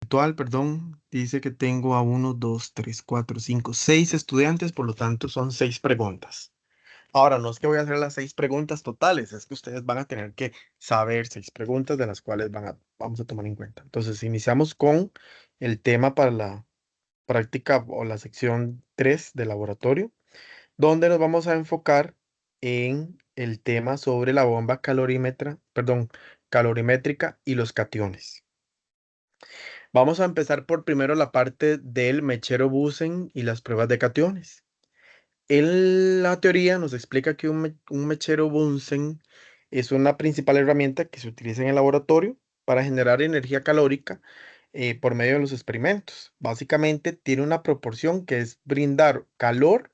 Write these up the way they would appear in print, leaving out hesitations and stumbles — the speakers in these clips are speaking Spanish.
virtual, perdón, dice que tengo a 6 estudiantes, por lo tanto son 6 preguntas. Ahora, no es que voy a hacer las 6 preguntas totales, es que ustedes van a tener que saber 6 preguntas de las cuales vamos a tomar en cuenta. Entonces, iniciamos con el tema para la práctica o la sección 3 del laboratorio, donde nos vamos a enfocar en el tema sobre la bomba calorimétrica y los cationes. Vamos a empezar por primero la parte del mechero Bunsen y las pruebas de cationes. En la teoría nos explica que un mechero Bunsen es una principal herramienta que se utiliza en el laboratorio para generar energía calórica por medio de los experimentos. Básicamente tiene una proporción que es brindar calor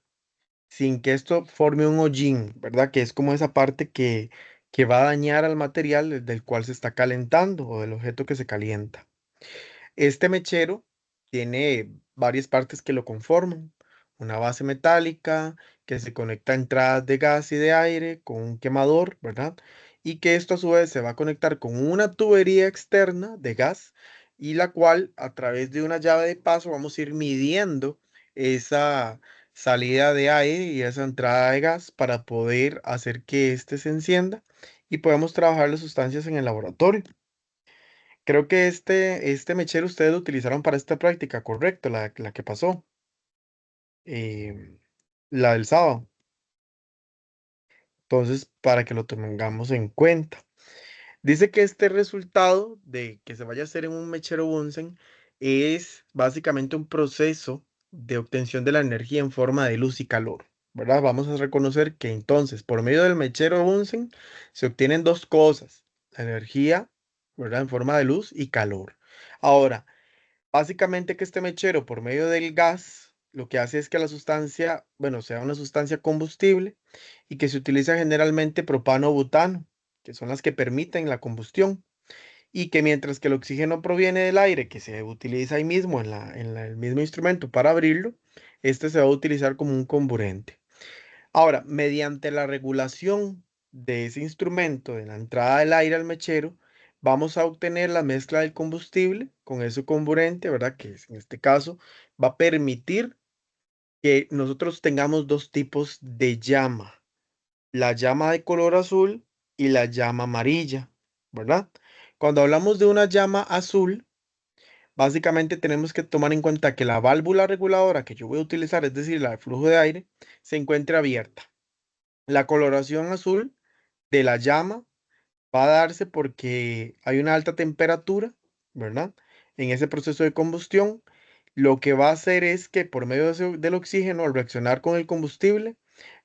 sin que esto forme un hollín, ¿verdad? Que es como esa parte que va a dañar al material del cual se está calentando o del objeto que se calienta. Este mechero tiene varias partes que lo conforman. Una base metálica que se conecta a entradas de gas y de aire con un quemador, ¿verdad? Y que esto a su vez se va a conectar con una tubería externa de gas y la cual a través de una llave de paso vamos a ir midiendo esa salida de aire y esa entrada de gas para poder hacer que éste se encienda y podamos trabajar las sustancias en el laboratorio. Creo que este mechero ustedes lo utilizaron para esta práctica, correcto, la que pasó, em, la del sábado. Entonces, para que lo tengamos en cuenta. Dice que este resultado de que se vaya a hacer en un mechero Bunsen es básicamente un proceso de obtención de la energía en forma de luz y calor, ¿verdad? Vamos a reconocer que entonces, por medio del mechero Bunsen, se obtienen dos cosas, la energía, ¿verdad? En forma de luz y calor. Ahora, básicamente que este mechero por medio del gas lo que hace es que la sustancia, bueno, sea una sustancia combustible y que se utiliza generalmente propano o butano, que son las que permiten la combustión y que mientras que el oxígeno proviene del aire que se utiliza ahí mismo el mismo instrumento para abrirlo, este se va a utilizar como un comburente. Ahora, mediante la regulación de ese instrumento, de la entrada del aire al mechero, vamos a obtener la mezcla del combustible con ese comburente, ¿verdad? En este caso va a permitir que nosotros tengamos dos tipos de llama, la llama de color azul y la llama amarilla, ¿verdad? Cuando hablamos de una llama azul, básicamente tenemos que tomar en cuenta que la válvula reguladora que yo voy a utilizar, es decir, la de flujo de aire, se encuentre abierta. La coloración azul de la llama va a darse porque hay una alta temperatura, ¿verdad? En ese proceso de combustión, lo que va a hacer es que por medio del oxígeno, al reaccionar con el combustible,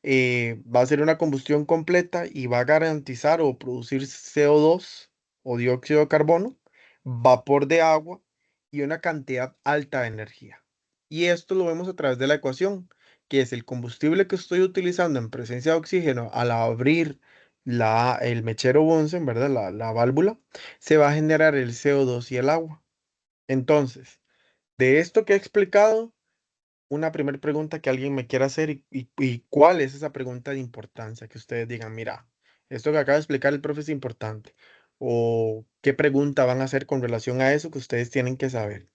va a ser una combustión completa y va a garantizar o producir CO2 o dióxido de carbono, vapor de agua y una cantidad alta de energía. Y esto lo vemos a través de la ecuación, que es el combustible que estoy utilizando en presencia de oxígeno al abrir el mechero Bunsen, ¿verdad? La válvula, se va a generar el CO2 y el agua. Entonces, de esto que he explicado, una primera pregunta que alguien me quiera hacer y cuál es esa pregunta de importancia que ustedes digan, mira, esto que acaba de explicar el profe es importante. O qué pregunta van a hacer con relación a eso que ustedes tienen que saber.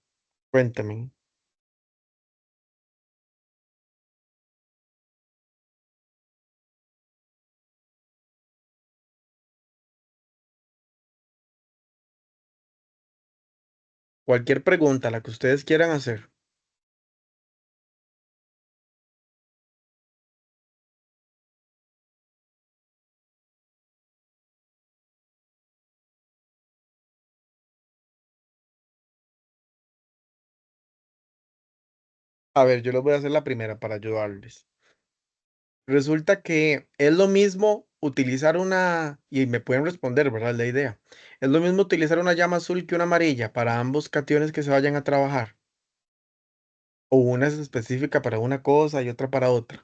Cuéntame. Cualquier pregunta, la que ustedes quieran hacer. A ver, yo les voy a hacer la primera para ayudarles. Resulta que es lo mismo utilizar y me pueden responder, ¿verdad? La idea. Es lo mismo utilizar una llama azul que una amarilla para ambos cationes que se vayan a trabajar. O una es específica para una cosa y otra para otra.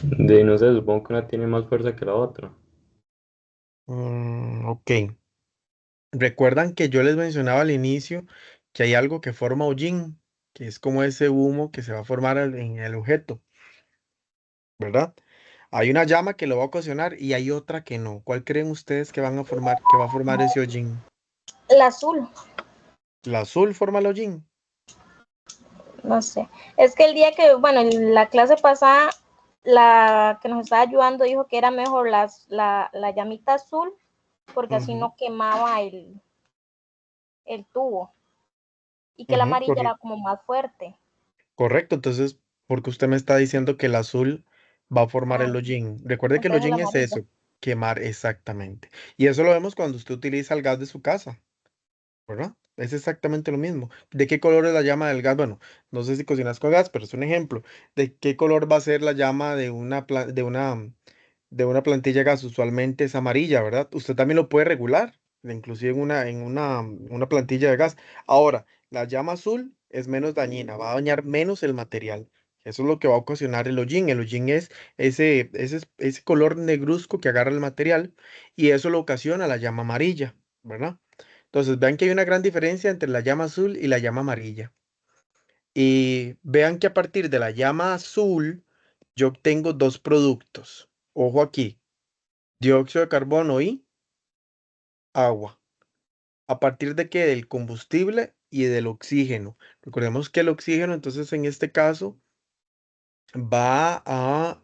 De no sé, supongo que una tiene más fuerza que la otra. Ok. Recuerdan que yo les mencionaba al inicio que hay algo que forma hollín, que es como ese humo que se va a formar en el objeto. ¿verdad? Hay una llama que lo va a ocasionar y hay otra que no. ¿Cuál creen ustedes que van a formar, que va a formar ese hollín? El azul, ¿La azul forma el hollín? no sé. Es que el día que, bueno, en la clase pasada, la que nos estaba ayudando dijo que era mejor la llamita azul porque así Ujú, no quemaba el tubo y que la ujú, amarilla era como más fuerte. correcto, entonces, porque usted me está diciendo que el azul va a formar Ah, el hollín. Recuerde que el entonces la hollín es amarilla. eso, quemar exactamente. Y eso lo vemos cuando usted utiliza el gas de su casa, ¿verdad? Es exactamente lo mismo. ¿De qué color es la llama del gas? Bueno, no sé si cocinas con gas, pero es un ejemplo. ¿De qué color va a ser la llama de una plantilla de gas? Usualmente es amarilla, ¿verdad? Usted también lo puede regular, inclusive en una plantilla de gas. Ahora, la llama azul es menos dañina, va a dañar menos el material. Eso es lo que va a ocasionar el hollín. El hollín es ese color negruzco que agarra el material y eso lo ocasiona la llama amarilla, ¿verdad? Entonces, vean que hay una gran diferencia entre la llama azul y la llama amarilla. Y vean que a partir de la llama azul, yo obtengo dos productos. Ojo aquí, dióxido de carbono y agua. ¿A partir de qué? Del combustible y del oxígeno. Recordemos que el oxígeno, entonces, en este caso, va a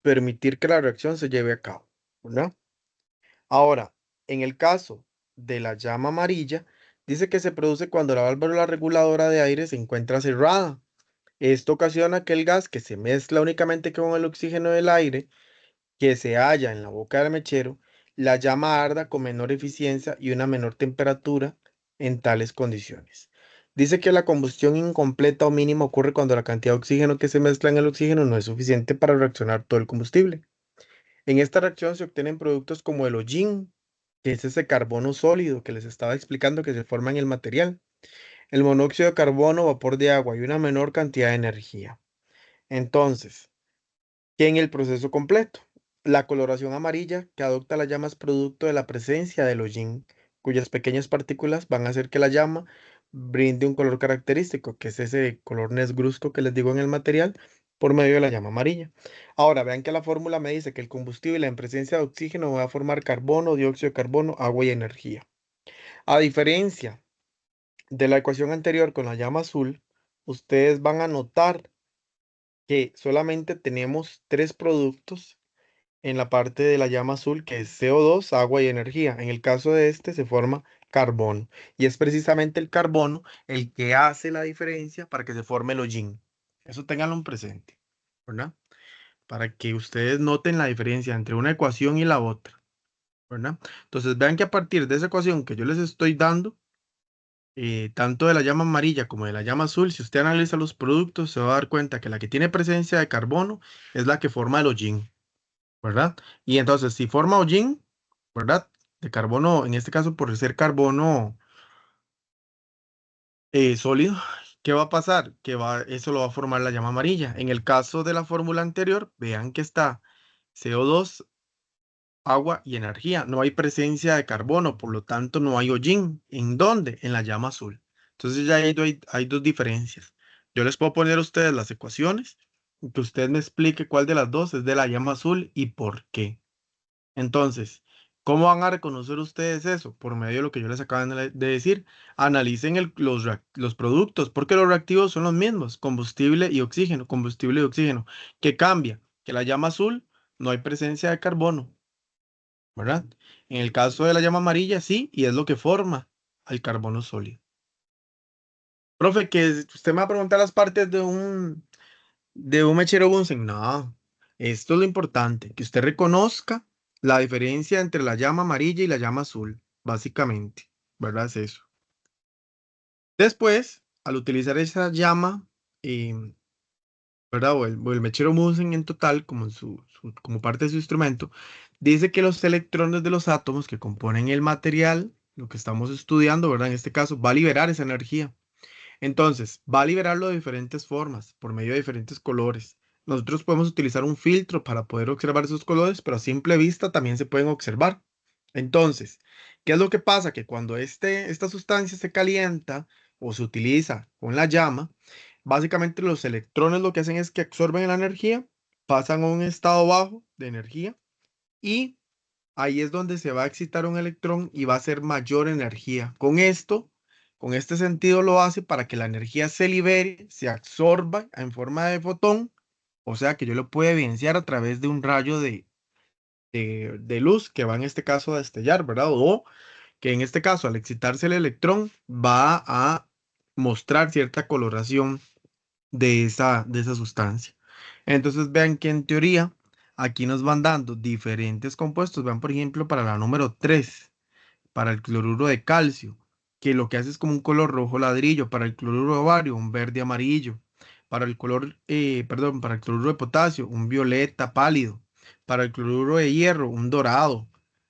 permitir que la reacción se lleve a cabo, ¿verdad? Ahora, en el caso de la llama amarilla, dice que se produce cuando la válvula reguladora de aire se encuentra cerrada. Esto ocasiona que el gas que se mezcla únicamente con el oxígeno del aire que se halla en la boca del mechero, la llama arda con menor eficiencia y una menor temperatura en tales condiciones. Dice que la combustión incompleta o mínima ocurre cuando la cantidad de oxígeno que se mezcla en el oxígeno no es suficiente para reaccionar todo el combustible. En esta reacción se obtienen productos como el hollín, que es ese carbono sólido que les estaba explicando que se forma en el material, el monóxido de carbono, vapor de agua y una menor cantidad de energía. Entonces, que en el proceso completo. La coloración amarilla que adopta la llama es producto de la presencia del hollín, cuyas pequeñas partículas van a hacer que la llama brinde un color característico, que es ese color negruzco que les digo en el material, por medio de la llama amarilla. Ahora, vean que la fórmula me dice que el combustible en presencia de oxígeno va a formar carbono, dióxido de carbono, agua y energía. A diferencia de la ecuación anterior con la llama azul, ustedes van a notar que solamente tenemos tres productos en la parte de la llama azul, que es CO2, agua y energía. En el caso de este se forma carbono. Y es precisamente el carbono el que hace la diferencia para que se forme el hollín. Eso ténganlo en presente, ¿verdad? Para que ustedes noten la diferencia entre una ecuación y la otra, ¿verdad? Entonces vean que a partir de esa ecuación que yo les estoy dando, tanto de la llama amarilla como de la llama azul, si usted analiza los productos, se va a dar cuenta que la que tiene presencia de carbono es la que forma el hollín. ¿Verdad? Y entonces, si forma hollín, ¿verdad? De carbono, en este caso por ser carbono sólido, ¿qué va a pasar? Eso lo va a formar la llama amarilla. En el caso de la fórmula anterior, vean que está CO2, agua y energía. No hay presencia de carbono, por lo tanto no hay hollín. ¿En dónde? En la llama azul. Entonces ya hay dos diferencias. Yo les puedo poner a ustedes las ecuaciones y que usted me explique cuál de las dos es de la llama azul y por qué. Entonces, ¿cómo van a reconocer ustedes eso? Por medio de lo que yo les acabo de decir. Analicen los productos, porque los reactivos son los mismos, combustible y oxígeno, combustible y oxígeno. ¿Qué cambia? Que la llama azul no hay presencia de carbono, ¿verdad? En el caso de la llama amarilla, sí, y es lo que forma al carbono sólido. Profe, que usted me va a preguntar las partes de un mechero Bunsen. No, esto es lo importante, que usted reconozca la diferencia entre la llama amarilla y la llama azul, básicamente, ¿verdad? Es eso. Después, al utilizar esa llama, em, ¿verdad? O el mechero Bunsen en total, como parte de su instrumento, dice que los electrones de los átomos que componen el material, lo que estamos estudiando, ¿verdad? En este caso, va a liberar esa energía. Entonces, va a liberarlo de diferentes formas, por medio de diferentes colores. Nosotros podemos utilizar un filtro para poder observar esos colores, pero a simple vista también se pueden observar. Entonces, ¿qué es lo que pasa? Que cuando esta sustancia se calienta o se utiliza con la llama, básicamente los electrones lo que hacen es que absorben la energía pasan a un estado bajo de energía y ahí es donde se va a excitar un electrón y va a ser mayor energía. Con este sentido lo hace para que la energía se libere, se absorba en forma de fotón, o sea que yo lo puedo evidenciar a través de un rayo de luz que va en este caso a destellar, ¿verdad? O que en este caso al excitarse el electrón va a mostrar cierta coloración de esa sustancia. Entonces vean que en teoría aquí nos van dando diferentes compuestos. Vean por ejemplo para la número 3 para el cloruro de calcio, que lo que hace es como un color rojo ladrillo, para el cloruro de bario, un verde amarillo, para el perdón, para el cloruro de potasio, un violeta pálido, para el cloruro de hierro, un dorado,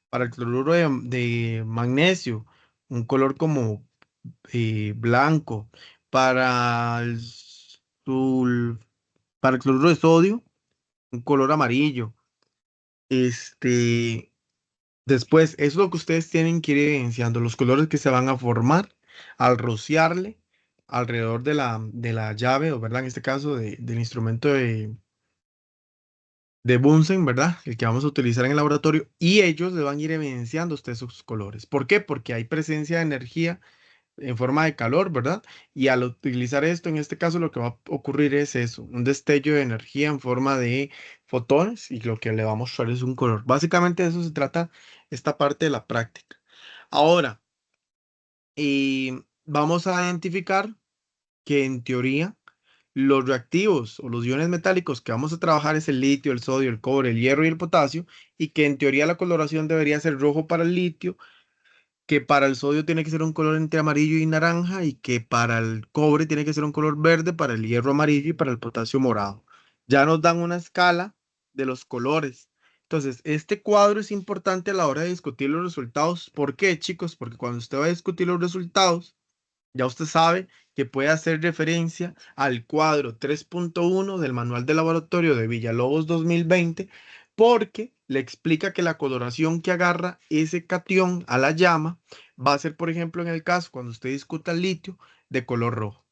para el cloruro de magnesio, un color como blanco, para sul- para el cloruro de sodio, un color amarillo. Este, Después, eso es lo que ustedes tienen que ir evidenciando, los colores que se van a formar al rociarle alrededor de la llave, o verdad, en este caso del instrumento de Bunsen, ¿verdad? El que vamos a utilizar en el laboratorio, y ellos le van a ir evidenciando a ustedes sus colores. ¿Por qué? Porque hay presencia de energía en forma de calor, ¿verdad? Y al utilizar esto, en este caso, lo que va a ocurrir es eso, un destello de energía en forma de fotones y lo que le va a mostrar es un color. Básicamente de eso se trata esta parte de la práctica. Ahora, vamos a identificar que en teoría los reactivos o los iones metálicos que vamos a trabajar es el litio, el sodio, el cobre, el hierro y el potasio, y que en teoría la coloración debería ser rojo para el litio, que para el sodio tiene que ser un color entre amarillo y naranja y que para el cobre tiene que ser un color verde, para el hierro amarillo y para el potasio morado. Ya nos dan una escala de los colores. Entonces, este cuadro es importante a la hora de discutir los resultados. ¿Por qué, chicos? Porque cuando usted va a discutir los resultados, ya usted sabe que puede hacer referencia al cuadro 3.1 del Manual de Laboratorio de Villalobos 2020, porque le explica que la coloración que agarra ese catión a la llama va a ser, por ejemplo, en el caso cuando usted discuta el litio, de color rojo.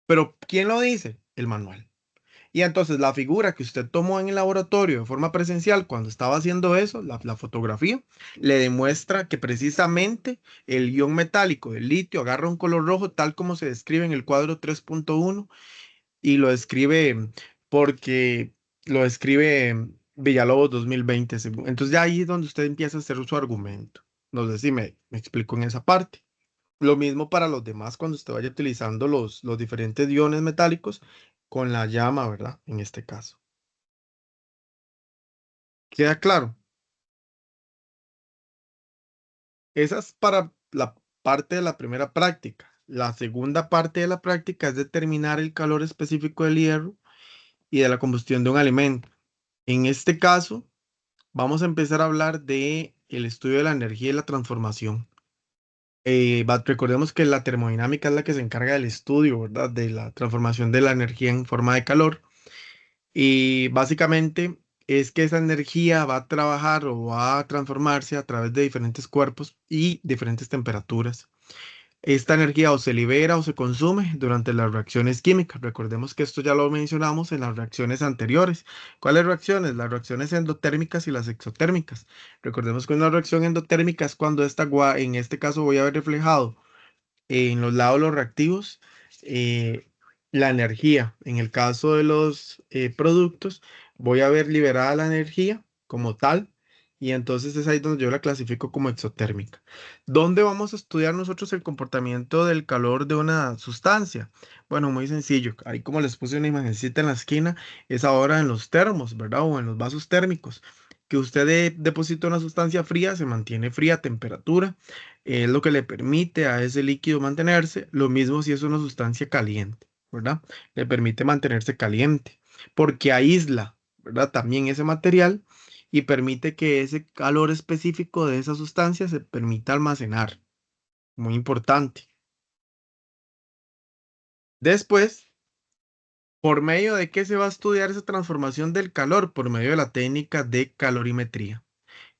Pero ¿quién lo dice? El manual. Y entonces la figura que usted tomó en el laboratorio de forma presencial cuando estaba haciendo eso, la fotografía, le demuestra que precisamente el ion metálico del litio agarra un color rojo tal como se describe en el cuadro 3.1 y lo describe porque lo describe Villalobos 2020. Entonces ya ahí es donde usted empieza a hacer su argumento. No sé si me explico en esa parte. Lo mismo para los demás cuando usted vaya utilizando los diferentes iones metálicos con la llama, ¿verdad? En este caso. ¿Queda claro? Esa es para la parte de la primera práctica. La segunda parte de la práctica es determinar el calor específico del hierro y de la combustión de un alimento. En este caso, vamos a empezar a hablar de el estudio de la energía y la transformación. Recordemos que la termodinámica es la que se encarga del estudio, ¿verdad? De la transformación de la energía en forma de calor. Y básicamente es que esa energía va a trabajar o va a transformarse a través de diferentes cuerpos y diferentes temperaturas. Esta energía o se libera o se consume durante las reacciones químicas. Recordemos que esto ya lo mencionamos en las reacciones anteriores. ¿Cuáles reacciones? Las reacciones endotérmicas y las exotérmicas. Recordemos que una reacción endotérmica es cuando en este caso voy a ver reflejado en los lados de los reactivos eh, la energía. En el caso de los productos, voy a ver liberada la energía como tal. Y entonces es ahí donde yo la clasifico como exotérmica. ¿Dónde vamos a estudiar nosotros el comportamiento del calor de una sustancia? Bueno, muy sencillo. Ahí como les puse una imagencita en la esquina, es ahora en los termos, ¿verdad? O en los vasos térmicos. Que usted deposita una sustancia fría, se mantiene fría a temperatura, es lo que le permite a ese líquido mantenerse. Lo mismo si es una sustancia caliente, ¿verdad? Le permite mantenerse caliente porque aísla, ¿verdad? También ese material y permite que ese calor específico de esa sustancia se permita almacenar. Muy importante. Después, ¿por medio de qué se va a estudiar esa transformación del calor? Por medio de la técnica de calorimetría.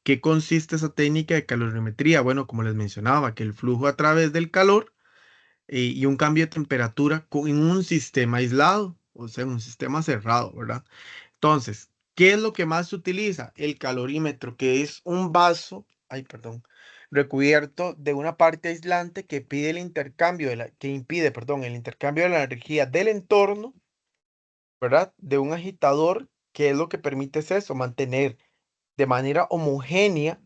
¿Qué consiste esa técnica de calorimetría? Bueno, como les mencionaba, que el flujo a través del calor y un cambio de temperatura en un sistema aislado, o sea, en un sistema cerrado, ¿verdad? Entonces, ¿Qué es lo que más se utiliza? El calorímetro, que es un vaso, recubierto de una parte aislante que pide el intercambio que impide, perdón, el intercambio de la energía del entorno, ¿verdad? De un agitador, que es lo que permite es eso, mantener de manera homogénea,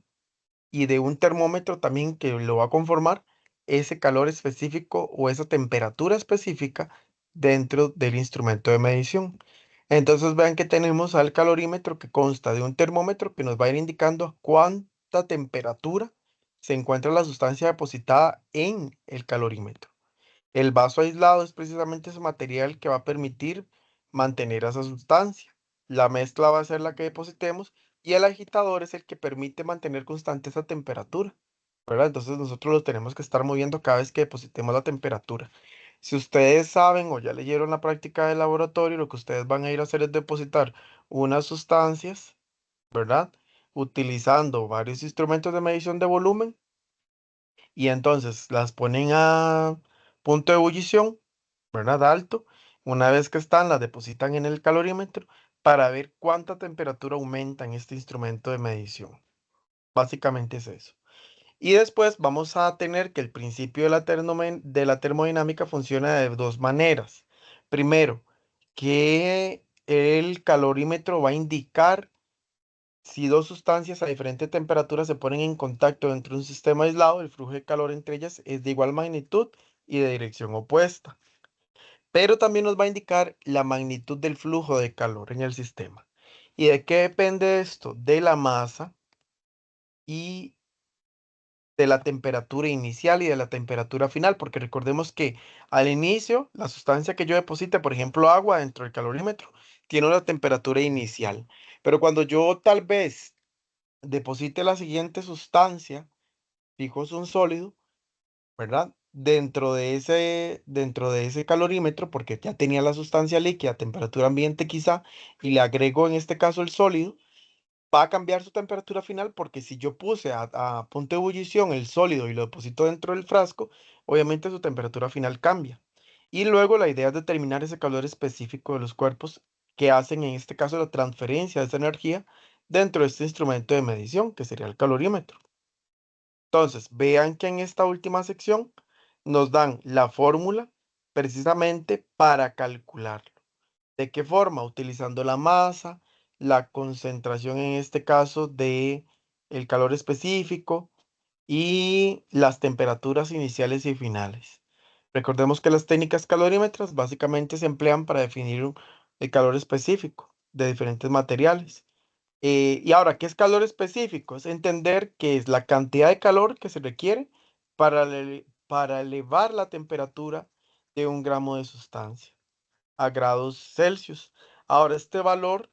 y de un termómetro también que lo va a conformar ese calor específico o esa temperatura específica dentro del instrumento de medición. Entonces vean que tenemos al calorímetro, que consta de un termómetro que nos va a ir indicando a cuánta temperatura se encuentra la sustancia depositada en el calorímetro. El vaso aislado es precisamente ese material que va a permitir mantener esa sustancia. La mezcla va a ser la que depositemos, y el agitador es el que permite mantener constante esa temperatura, ¿verdad? Entonces nosotros lo tenemos que estar moviendo cada vez que depositemos la temperatura. Si ustedes saben o ya leyeron la práctica del laboratorio, lo que ustedes van a ir a hacer es depositar unas sustancias, ¿verdad? Utilizando varios instrumentos de medición de volumen, y entonces las ponen a punto de ebullición, ¿verdad? Alto. Una vez que están, las depositan en el calorímetro para ver cuánta temperatura aumenta en este instrumento de medición. Básicamente es eso. Y después vamos a tener que el principio de de la termodinámica funciona de dos maneras. Primero, que el calorímetro va a indicar si dos sustancias a diferente temperatura se ponen en contacto dentro de un sistema aislado, el flujo de calor entre ellas es de igual magnitud y de dirección opuesta. Pero también nos va a indicar la magnitud del flujo de calor en el sistema. ¿Y de qué depende esto? De la masa y de la temperatura inicial y de la temperatura final, porque recordemos que al inicio, la sustancia que yo deposite, por ejemplo, agua dentro del calorímetro, tiene una temperatura inicial. Pero cuando yo tal vez deposite la siguiente sustancia, fijo es un sólido, ¿verdad? Dentro de ese calorímetro, porque ya tenía la sustancia líquida a temperatura ambiente quizá, y le agrego en este caso el sólido, va a cambiar su temperatura final, porque si yo puse a punto de ebullición el sólido y lo deposito dentro del frasco, obviamente su temperatura final cambia. Y luego la idea es determinar ese calor específico de los cuerpos que hacen en este caso la transferencia de esa energía dentro de este instrumento de medición, que sería el calorímetro. Entonces, vean que en esta última sección nos dan la fórmula precisamente para calcularlo. ¿De qué forma? Utilizando la masa, la concentración en este caso de el calor específico y las temperaturas iniciales y finales. Recordemos que las técnicas calorímetras básicamente se emplean para definir el calor específico de diferentes materiales. Y ahora, ¿qué es calor específico? Es entender que es la cantidad de calor que se requiere para elevar la temperatura de un gramo de sustancia a grados Celsius. Ahora, este valor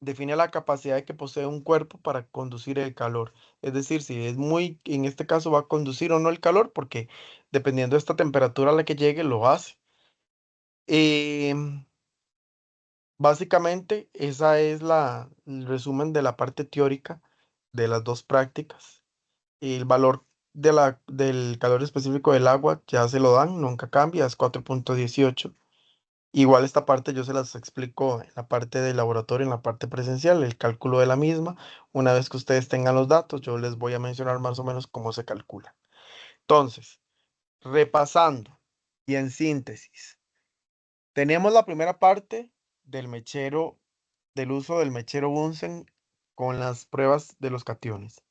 define la capacidad que posee un cuerpo para conducir el calor. Es decir, si es muy, en este caso va a conducir o no el calor, porque dependiendo de esta temperatura a la que llegue, lo hace. Em, Básicamente, esa es el resumen de la parte teórica de las dos prácticas. El valor del calor específico del agua ya se lo dan, nunca cambia, es 4.18. Igual esta parte yo se las explico en la parte del laboratorio, en la parte presencial, el cálculo de la misma. Una vez que ustedes tengan los datos, yo les voy a mencionar más o menos cómo se calcula. Entonces, repasando y en síntesis, tenemos la primera parte del mechero, del uso del mechero Bunsen con las pruebas de los cationes.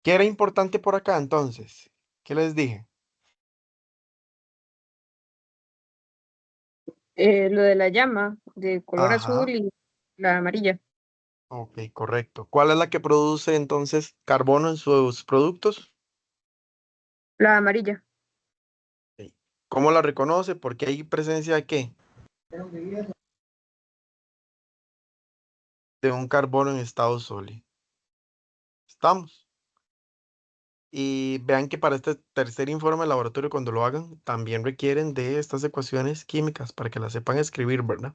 ¿Qué era importante por acá entonces? ¿Qué les dije? Lo de la llama de color azul Ajá, y la amarilla. ok, correcto. ¿Cuál es la que produce entonces carbono en sus productos? La amarilla. Ok. ¿Cómo la reconoce? Porque hay presencia de qué? De un carbono en estado sólido. ¿Estamos? Y vean que para este tercer informe de laboratorio, cuando lo hagan, también requieren de estas ecuaciones químicas para que las sepan escribir, ¿verdad?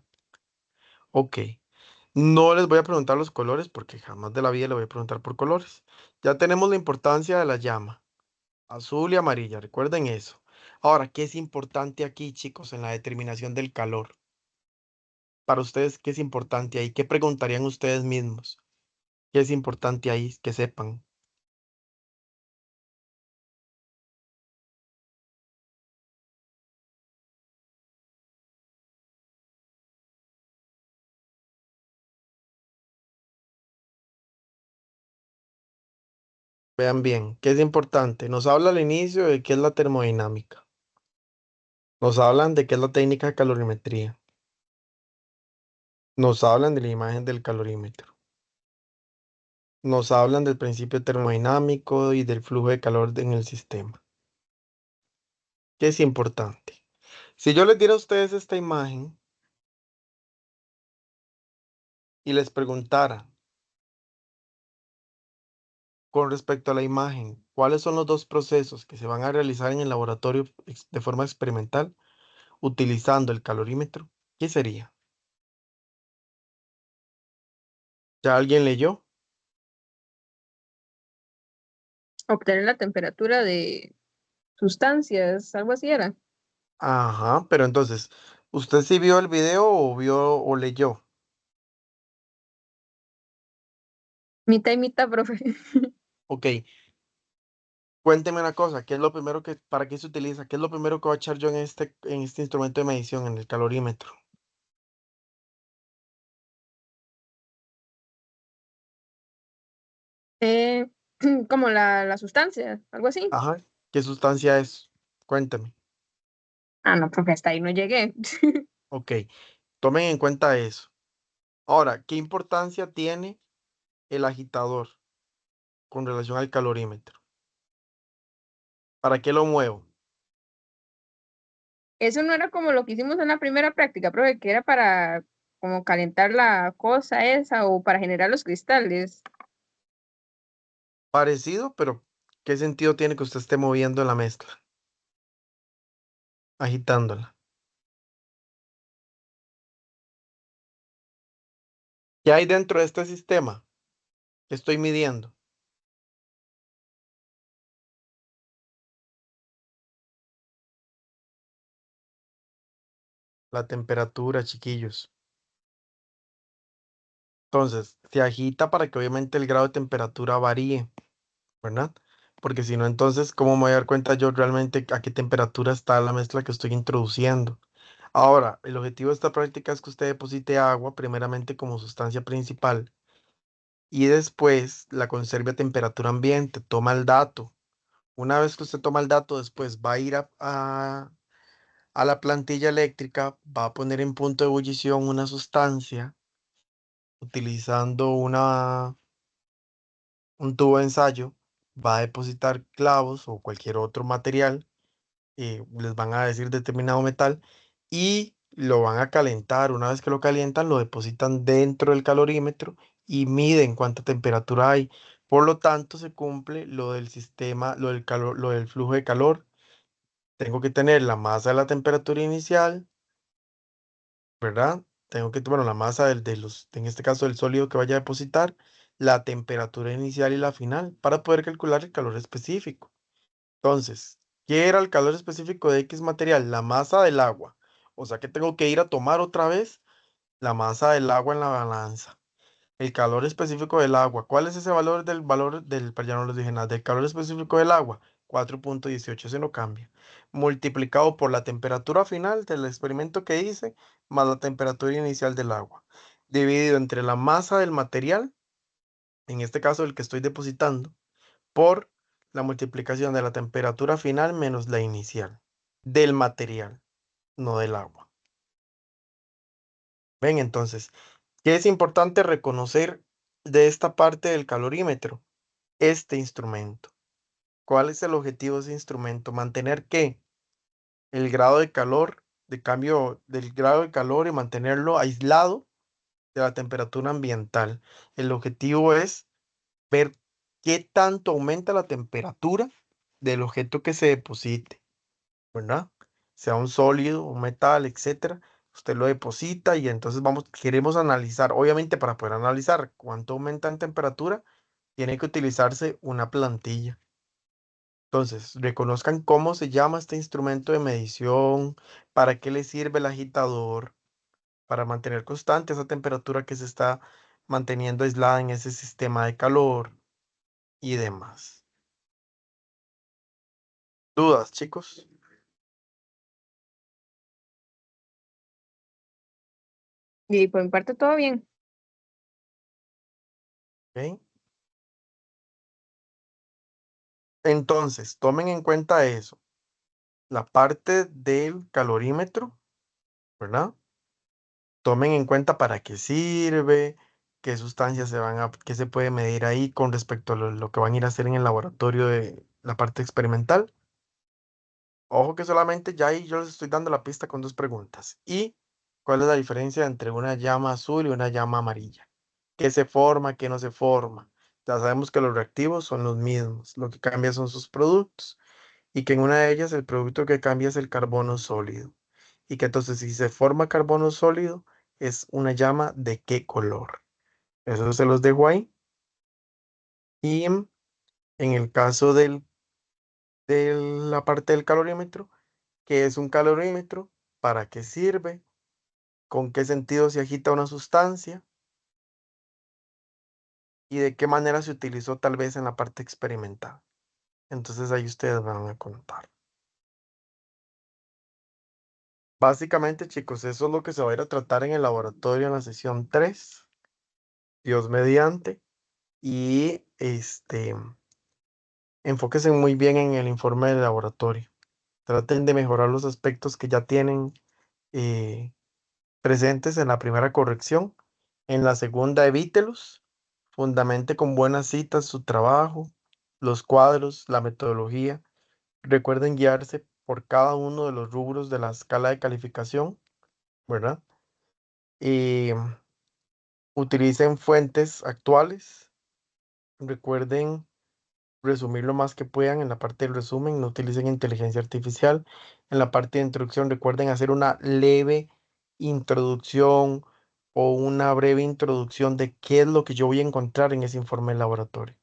Ok. No les voy a preguntar los colores porque jamás de la vida le voy a preguntar por colores. Ya tenemos la importancia de la llama, azul y amarilla, recuerden eso. Ahora, ¿qué es importante aquí, chicos, en la determinación del calor? para ustedes, ¿qué es importante ahí? ¿Qué preguntarían ustedes mismos? ¿Qué es importante ahí que sepan? Vean bien, ¿qué es importante? Nos habla al inicio de qué es la termodinámica. Nos hablan de qué es la técnica de calorimetría. Nos hablan de la imagen del calorímetro. Nos hablan del principio termodinámico y del flujo de calor en el sistema. ¿Qué es importante? Si yo les diera a ustedes esta imagen y les preguntara con respecto a la imagen, ¿cuáles son los dos procesos que se van a realizar en el laboratorio de forma experimental utilizando el calorímetro? ¿Qué sería? ¿Ya alguien leyó? Obtener la temperatura de sustancias, algo así era. Ajá, pero entonces, ¿usted sí vio el video o vio o leyó? Mitad y mitad, profe. Ok, cuénteme una cosa, ¿qué es lo primero para qué se utiliza? ¿Qué es lo primero que voy a echar yo en este instrumento de medición, en el calorímetro? Eh, como la sustancia, algo así. Ajá, ¿qué sustancia es? Cuénteme. Ah, no, profe, hasta ahí no llegué. Ok, tomen en cuenta eso. Ahora, ¿qué importancia tiene el agitador con relación al calorímetro? ¿Para qué lo muevo? Eso no era como lo que hicimos en la primera práctica, profe, que era para como calentar la cosa esa o para generar los cristales. Parecido, pero ¿qué sentido tiene que usted esté moviendo la mezcla, agitándola? ¿Qué hay dentro de este sistema que estoy midiendo? La temperatura, chiquillos. Entonces, se agita para que obviamente el grado de temperatura varíe, ¿verdad? Porque si no, entonces, ¿cómo me voy a dar cuenta yo realmente a qué temperatura está la mezcla que estoy introduciendo? Ahora, el objetivo de esta práctica es que usted deposite agua primeramente como sustancia principal y después la conserve a temperatura ambiente. Toma el dato. Una vez que usted toma el dato, después va a ir a la plantilla eléctrica, va a poner en punto de ebullición una sustancia utilizando un tubo de ensayo, va a depositar clavos o cualquier otro material, les van a decir determinado metal y lo van a calentar. Una vez que lo calientan, lo depositan dentro del calorímetro y miden cuánta temperatura hay. Por lo tanto, se cumple lo del sistema, lo del calor, lo del flujo de calor. Tengo que tener la masa de la temperatura inicial, ¿verdad? Tengo que, bueno, la masa en este caso, del sólido que vaya a depositar, la temperatura inicial y la final, para poder calcular el calor específico. Entonces, ¿qué era el calor específico de X material? La masa del agua. O sea que tengo que ir a tomar otra vez la masa del agua en la balanza. El calor específico del agua. ¿Cuál es ese valor del, perdón, ya no les dije nada, del calor específico del agua? 4,18, ese no cambia. Multiplicado por la temperatura final del experimento que hice, más la temperatura inicial del agua. Dividido entre la masa del material, en este caso el que estoy depositando, por la multiplicación de la temperatura final menos la inicial del material, no del agua. Ven entonces, ¿qué es importante reconocer de esta parte del calorímetro? Este instrumento. ¿Cuál es el objetivo de ese instrumento? Mantener que el grado de calor, de cambio del grado de calor y mantenerlo aislado de la temperatura ambiental. El objetivo es ver qué tanto aumenta la temperatura del objeto que se deposite, ¿verdad? Sea un sólido, un metal, etcétera. Usted lo deposita y entonces queremos analizar, obviamente para poder analizar cuánto aumenta en temperatura, tiene que utilizarse una plantilla. Entonces, reconozcan cómo se llama este instrumento de medición, para qué le sirve el agitador, para mantener constante esa temperatura que se está manteniendo aislada en ese sistema de calor y demás. ¿Dudas, chicos? Y por mi parte todo bien. ¿Ok? Entonces, tomen en cuenta eso. La parte del calorímetro, ¿verdad? Tomen en cuenta para qué sirve, qué sustancias qué se puede medir ahí con respecto a lo que van a ir a hacer en el laboratorio de la parte experimental. Ojo que solamente ya ahí yo les estoy dando la pista con dos preguntas. ¿Y cuál es la diferencia entre una llama azul y una llama amarilla? ¿Qué se forma, qué no se forma? Ya sabemos que los reactivos son los mismos, lo que cambia son sus productos y que en una de ellas el producto que cambia es el carbono sólido. Y que entonces si se forma carbono sólido es una llama de qué color. Eso se los dejo ahí. Y en el caso de la parte del calorímetro, ¿qué es un calorímetro? ¿Para qué sirve? ¿Con qué sentido se agita una sustancia? ¿Y de qué manera se utilizó tal vez en la parte experimental? Entonces ahí ustedes van a contar. Básicamente, chicos, eso es lo que se va a ir a tratar en el laboratorio en la sesión 3, Dios mediante. Y enfóquense muy bien en el informe del laboratorio. Traten de mejorar los aspectos que ya tienen eh, presentes en la primera corrección. En la segunda, evítelos. Fundamente con buenas citas su trabajo, los cuadros, la metodología. Recuerden guiarse por cada uno de los rubros de la escala de calificación, ¿verdad? Y utilicen fuentes actuales. Recuerden resumir lo más que puedan en la parte del resumen. No utilicen inteligencia artificial. En la parte de introducción, recuerden hacer una leve introducción o una breve introducción de qué es lo que yo voy a encontrar en ese informe de laboratorio.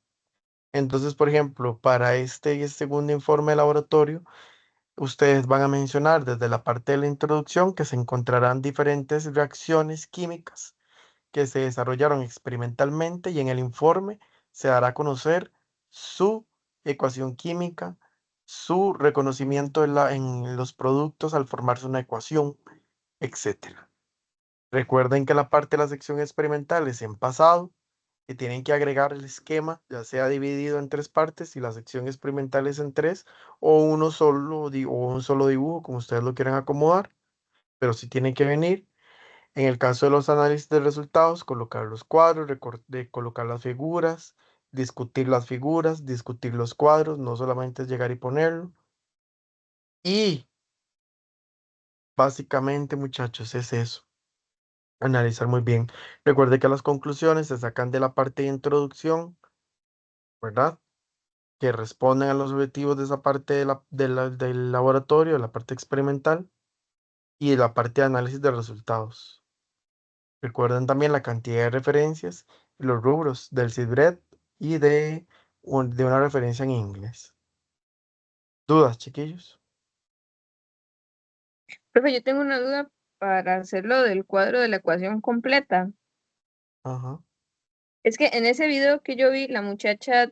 Entonces, por ejemplo, para este segundo informe de laboratorio, ustedes van a mencionar desde la parte de la introducción que se encontrarán diferentes reacciones químicas que se desarrollaron experimentalmente y en el informe se dará a conocer su ecuación química, su reconocimiento en los productos al formarse una ecuación, etcétera. Recuerden que la parte de la sección experimental es en pasado y tienen que agregar el esquema, ya sea dividido en tres partes, y la sección experimental es en tres, o uno solo, o un solo dibujo, como ustedes lo quieran acomodar, pero sí tienen que venir. En el caso de los análisis de resultados, colocar los cuadros, colocar las figuras, discutir los cuadros, no solamente es llegar y ponerlo. Y básicamente, muchachos, es eso. Analizar muy bien. Recuerde que las conclusiones se sacan de la parte de introducción, ¿verdad? Que responden a los objetivos de esa parte del laboratorio, de la parte experimental y de la parte de análisis de resultados. Recuerden también la cantidad de referencias y los rubros del CIDBRED y de una referencia en inglés. ¿Dudas, chiquillos? Profe, yo tengo una duda para hacerlo del cuadro de la ecuación completa. Ajá. Es que en ese video que yo vi, la muchacha